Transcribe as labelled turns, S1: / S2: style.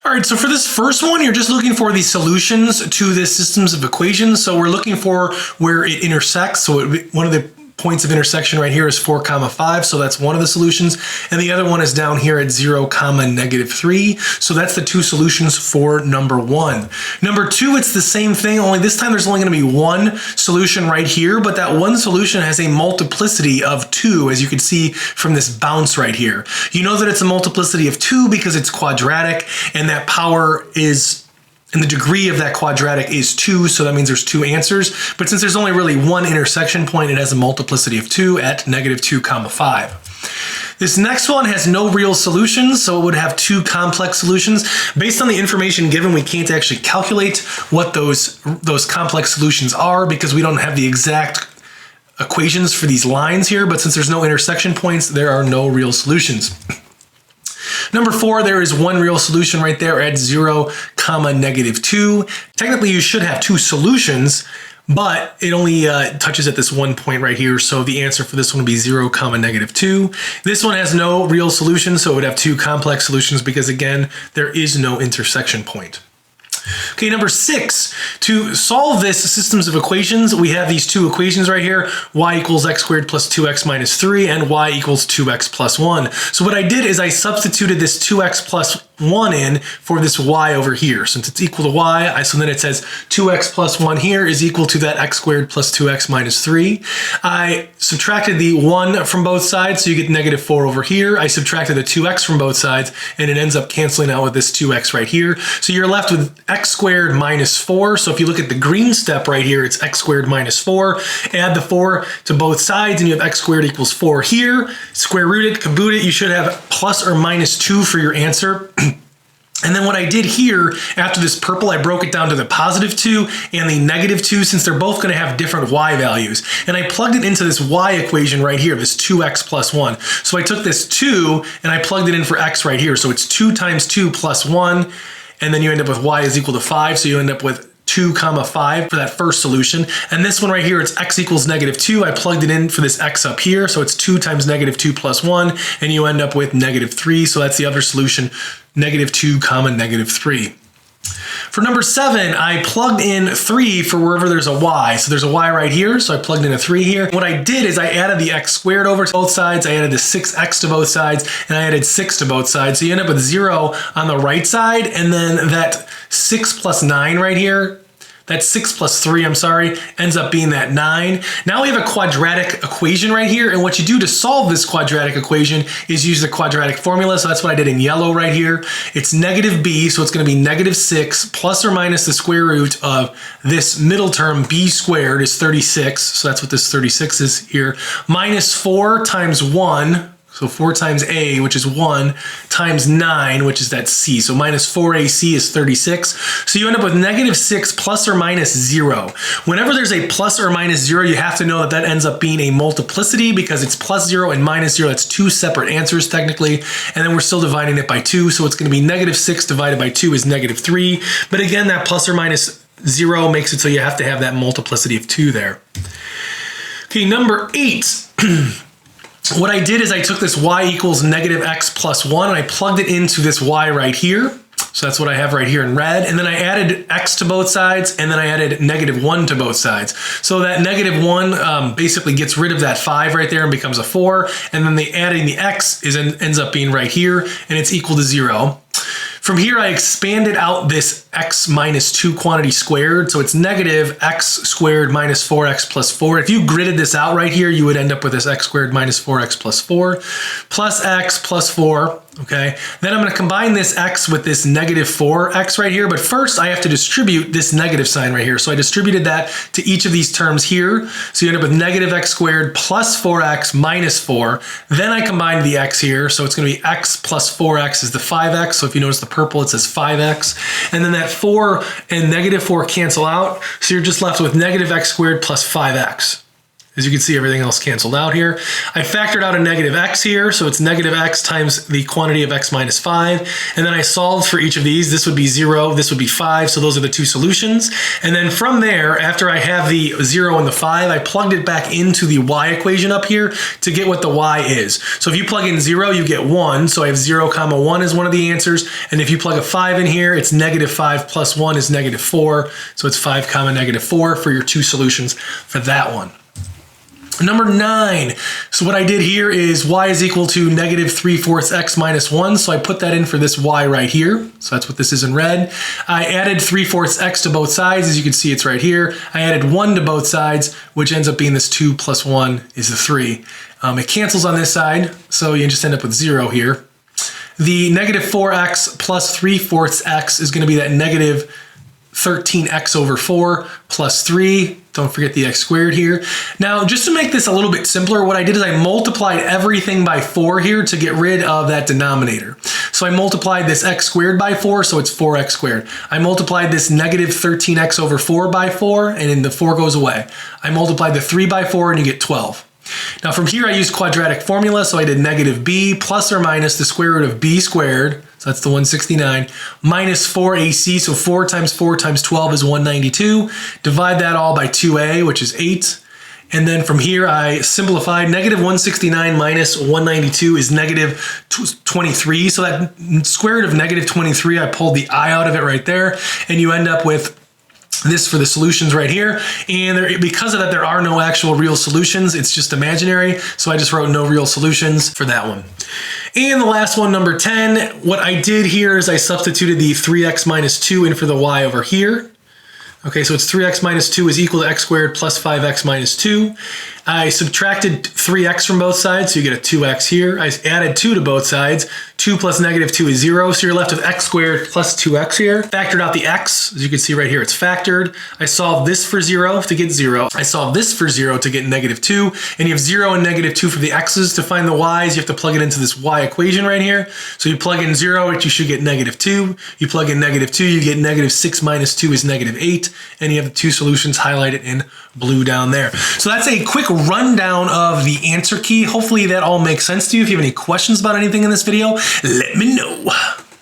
S1: All right, so for this first one, you're just looking for the solutions to the systems of equations. So we're looking for where it intersects. So one of the points of intersection right here is 4, 5. So that's one of the solutions. And the other one is down here at 0, -3. So that's the two solutions for number 1. Number 2, it's the same thing, only this time there's only going to be one solution right here, but that one solution has a multiplicity of 2, as you can see from this bounce right here. You know that it's a multiplicity of 2 because it's quadratic, and that power is, and the degree of that quadratic is 2, so that means there's 2 answers. But since there's only really one intersection point, it has a multiplicity of 2 at -2, 5. This next one has no real solutions, so it would have 2 complex solutions. Based on the information given, we can't actually calculate what those complex solutions are because we don't have the exact equations for these lines here, but since there's no intersection points, there are no real solutions. Number 4, there is one real solution right there at 0, -2. Technically, you should have 2 solutions, but it only touches at this one point right here. So the answer for this one would be 0, -2. This one has no real solution, so it would have 2 complex solutions because, again, there is no intersection point. Okay, number 6, to solve this systems of equations, we have these 2 equations right here, y equals x squared plus 2x minus 3 and y equals 2x plus 1. So what I did is I substituted this 2x plus 1 in for this y over here. Since it's equal to y, so then it says 2x plus 1 here is equal to that x squared plus 2x minus 3. I subtracted the 1 from both sides, so you get -4 over here. I subtracted the 2x from both sides, and it ends up canceling out with this 2x right here. So you're left with x squared minus 4. So if you look at the green step right here, it's x squared minus 4. Add the 4 to both sides, and you have x squared equals 4 here. Square root it, caboot it, you should have plus or minus 2 for your answer. And then what I did here, after this purple, I broke it down to the +2 and the -2, since they're both going to have different y values. And I plugged it into this y equation right here, this 2x plus 1. So I took this 2 and I plugged it in for x right here. So it's 2 times 2 plus 1, and then you end up with y is equal to 5. So you end up with 2, 5 for that first solution. And this one right here, it's x equals -2. I plugged it in for this x up here. So it's 2 times -2 plus 1, and you end up with -3. So that's the other solution, -2, -3. For number 7, I plugged in 3 for wherever there's a y. So there's a y right here, so I plugged in a 3 here. What I did is I added the x squared over to both sides, I added the 6x to both sides, and I added 6 to both sides. So you end up with 0 on the right side, and then that 6 plus 9 right here, that 6 plus 3, I'm sorry, ends up being that 9. Now we have a quadratic equation right here, and what you do to solve this quadratic equation is use the quadratic formula, so that's what I did in yellow right here. It's -b, so it's going to be -6 plus or minus the square root of this middle term, b squared, is 36, so that's what this 36 is here, minus 4 times 1, so 4 times a, which is 1, times 9, which is that c. So minus 4ac is 36. So you end up with -6 plus or minus 0. Whenever there's a plus or minus 0, you have to know that that ends up being a multiplicity because it's plus 0 and minus 0. That's 2 separate answers technically. And then we're still dividing it by 2. So it's going to be -6 divided by 2 is -3. But again, that plus or minus 0 makes it so you have to have that multiplicity of 2 there. Okay, number 8. What I did is I took this y equals -x plus 1 and I plugged it into this y right here. So that's what I have right here in red. And then I added x to both sides, and then I added -1 to both sides. So that -1 basically gets rid of that 5 right there and becomes a 4. And then adding the x ends up being right here, and it's equal to 0. From here, I expanded out this x minus 2 quantity squared, so it's -x squared minus 4x plus 4. If you gridded this out right here, you would end up with this x squared minus 4x plus 4, plus x plus 4, okay? Then I'm going to combine this x with this -4x right here, but first I have to distribute this negative sign right here. So I distributed that to each of these terms here, so you end up with -x squared plus 4x minus 4. Then I combined the x here, so it's going to be x plus 4x is the 5x, so if you notice the purple, it says 5x. And then that 4 and -4 cancel out, so you're just left with -x squared plus 5x. As you can see, everything else canceled out here. I factored out a negative x here, so it's negative x times the quantity of x minus 5. And then I solved for each of these. This would be 0, this would be 5, so those are the two solutions. And then from there, after I have the 0 and the 5, I plugged it back into the y equation up here to get what the y is. So if you plug in 0, you get 1, so I have 0 comma 1 is one of the answers. And if you plug a 5 in here, it's negative 5 plus 1 is negative 4, so it's 5 comma negative 4 for your two solutions for that one. Number 9, so what I did here is y is equal to negative 3/4 x minus 1, so I put that in for this y right here, so that's what this is in red. I added 3/4 x to both sides, as you can see it's right here. I added 1 to both sides, which ends up being this 2 plus 1 is the 3. It cancels on this side, so you just end up with 0 here. The negative 4x plus 3/4 x is going to be that negative 13x over 4 plus 3. Don't forget the x squared here. Now, just to make this a little bit simpler, what I did is I multiplied everything by 4 here to get rid of that denominator. So I multiplied this x squared by 4, so it's 4x squared. I multiplied this negative 13x over 4 by 4, and then the 4 goes away. I multiplied the 3 by 4, and you get 12. Now from here I used quadratic formula, so I did negative b plus or minus the square root of b squared, so that's the 169, minus 4ac, so 4 times 4 times 12 is 192. Divide that all by 2a, which is 8. And then from here I simplified. Negative 169 minus 192 is negative 23, so that square root of negative 23, I pulled the I out of it right there, and you end up with this for the solutions right here. And because of that, there are no actual real solutions. It's just imaginary. So I just wrote no real solutions for that one. And the last one, number 10, what I did here is I substituted the 3x minus 2 in for the y over here. Okay, so it's 3x minus 2 is equal to x squared plus 5x minus 2. I subtracted 3x from both sides, so you get a 2x here. I added 2 to both sides. 2 plus negative 2 is 0, so you're left with x squared plus 2x here. Factored out the x, as you can see right here, it's factored. I solved this for 0 to get 0. I solved this for 0 to get negative 2, and you have 0 and negative 2 for the x's. To find the y's, you have to plug it into this y equation right here. So you plug in 0, you should get negative 2. You plug in negative 2, you get negative 6 minus 2 is negative 8, and you have the two solutions highlighted in blue down there. So that's a quick rundown of the answer key. Hopefully that all makes sense to you. If you have any questions about anything in this video, let me know.